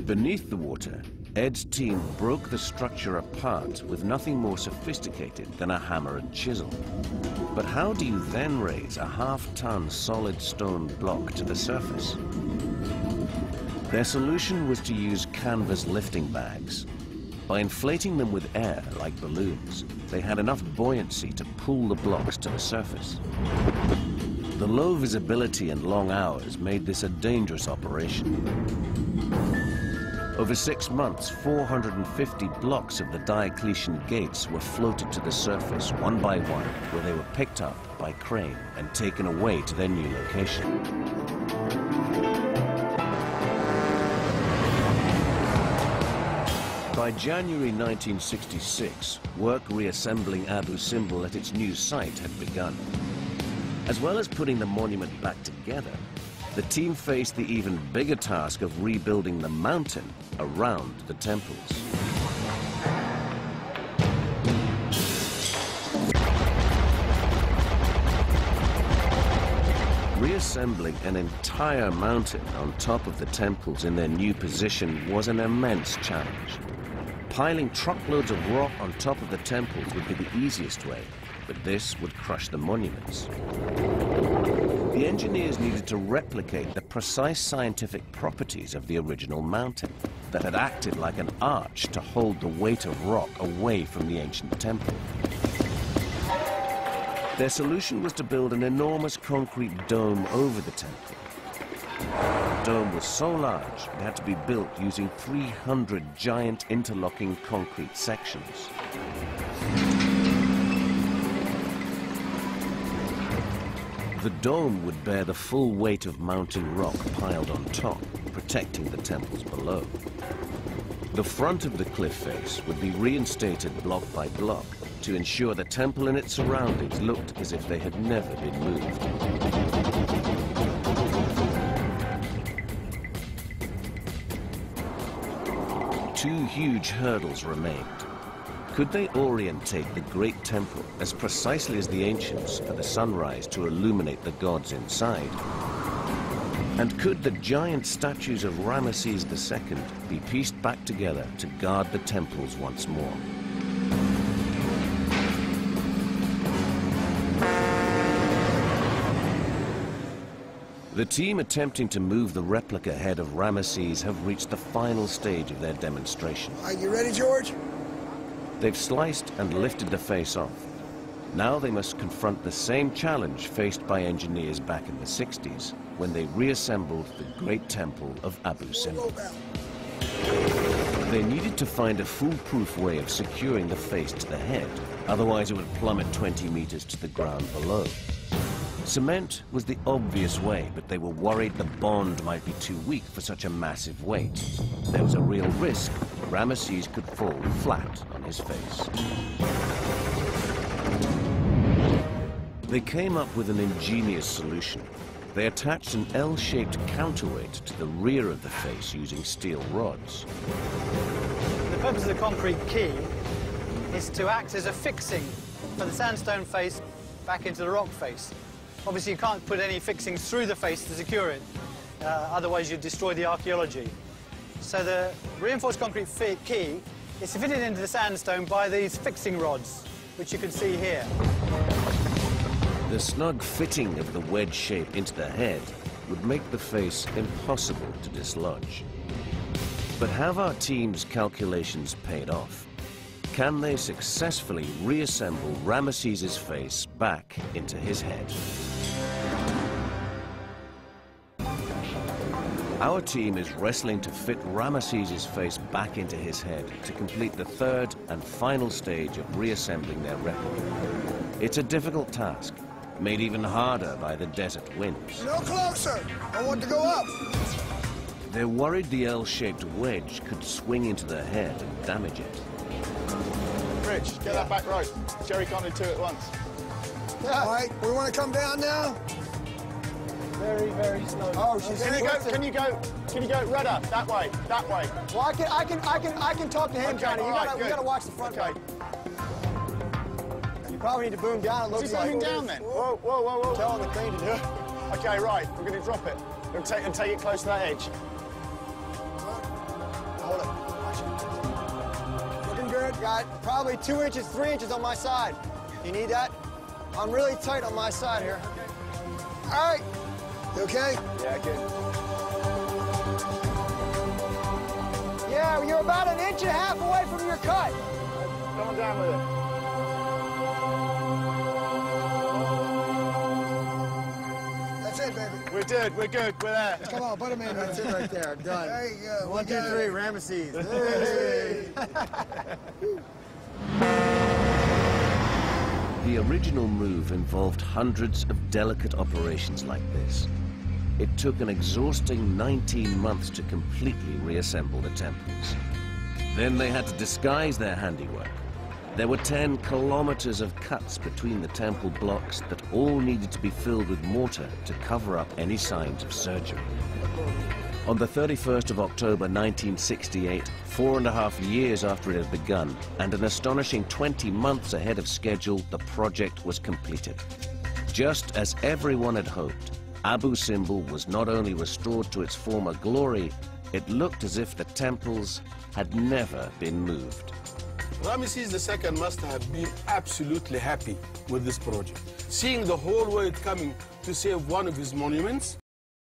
Beneath the water, Ed's team broke the structure apart with nothing more sophisticated than a hammer and chisel. But how do you then raise a half-ton solid stone block to the surface? Their solution was to use canvas lifting bags. By inflating them with air like balloons, they had enough buoyancy to pull the blocks to the surface. The low visibility and long hours made this a dangerous operation. Over 6 months, 450 blocks of the Diocletian gates were floated to the surface one by one, where they were picked up by crane and taken away to their new location. By January 1966, work reassembling Abu Simbel at its new site had begun. As well as putting the monument back together, the team faced the even bigger task of rebuilding the mountain around the temples. Reassembling an entire mountain on top of the temples in their new position was an immense challenge. Piling truckloads of rock on top of the temples would be the easiest way, but this would crush the monuments. The engineers needed to replicate the precise scientific properties of the original mountain that had acted like an arch to hold the weight of rock away from the ancient temple. Their solution was to build an enormous concrete dome over the temple. The dome was so large, it had to be built using 300 giant interlocking concrete sections. The dome would bear the full weight of mountain rock piled on top, protecting the temples below. The front of the cliff face would be reinstated block by block to ensure the temple and its surroundings looked as if they had never been moved. Two huge hurdles remained. Could they orientate the great temple as precisely as the ancients for the sunrise to illuminate the gods inside? And could the giant statues of Ramses II be pieced back together to guard the temples once more? The team attempting to move the replica head of Ramesses have reached the final stage of their demonstration. Are you ready, George? They've sliced and lifted the face off. Now they must confront the same challenge faced by engineers back in the 60s when they reassembled the great temple of Abu Simbel. They needed to find a foolproof way of securing the face to the head, otherwise it would plummet 20 meters to the ground below. Cement was the obvious way, but they were worried the bond might be too weak for such a massive weight. There was a real risk Ramesses could fall flat on his face. They came up with an ingenious solution. They attached an L-shaped counterweight to the rear of the face using steel rods. The purpose of the concrete key is to act as a fixing for the sandstone face back into the rock face. Obviously, you can't put any fixings through the face to secure it, otherwise you'd destroy the archaeology. So the reinforced concrete key is fitted into the sandstone by these fixing rods, which you can see here. The snug fitting of the wedge shape into the head would make the face impossible to dislodge. But have our team's calculations paid off? Can they successfully reassemble Ramesses' face back into his head? Our team is wrestling to fit Ramesses' face back into his head to complete the third and final stage of reassembling their replica. It's a difficult task, made even harder by the desert winds. No closer! I want to go up! They're worried the L-shaped wedge could swing into the head and damage it. Rich, get that back rope. Jerry can't do two at once. Yeah. All right, we want to come down now? Very, very slowly. Oh, she's Can you go rudder that way? Well, I can talk to him, Okay, Johnny. we gotta watch the front. Okay. You probably need to boom down. It looks Is he like. booming down then? Whoa. Tell the crane to do it. Okay, right. We're going to drop it and take it close to that edge. got probably 2 inches, 3 inches on my side. You need that? I'm really tight on my side here. All right. You okay? Yeah, good. Yeah, you're about 1.5 inches away from your cut. Come on down with it. That's it, baby. We're good, we're good, we're there. Come on, put him in. That's it right there, done. There you go. 1, 2, 3, Ramesses. Hey. The original move involved hundreds of delicate operations like this. It took an exhausting 19 months to completely reassemble the temples. Then they had to disguise their handiwork. There were 10 kilometers of cuts between the temple blocks that all needed to be filled with mortar to cover up any signs of surgery. On the 31st of October 1968, 4.5 years after it had begun, and an astonishing 20 months ahead of schedule, the project was completed. Just as everyone had hoped, Abu Simbel was not only restored to its former glory, it looked as if the temples had never been moved. Ramses II must have been absolutely happy with this project. Seeing the whole world coming to save one of his monuments,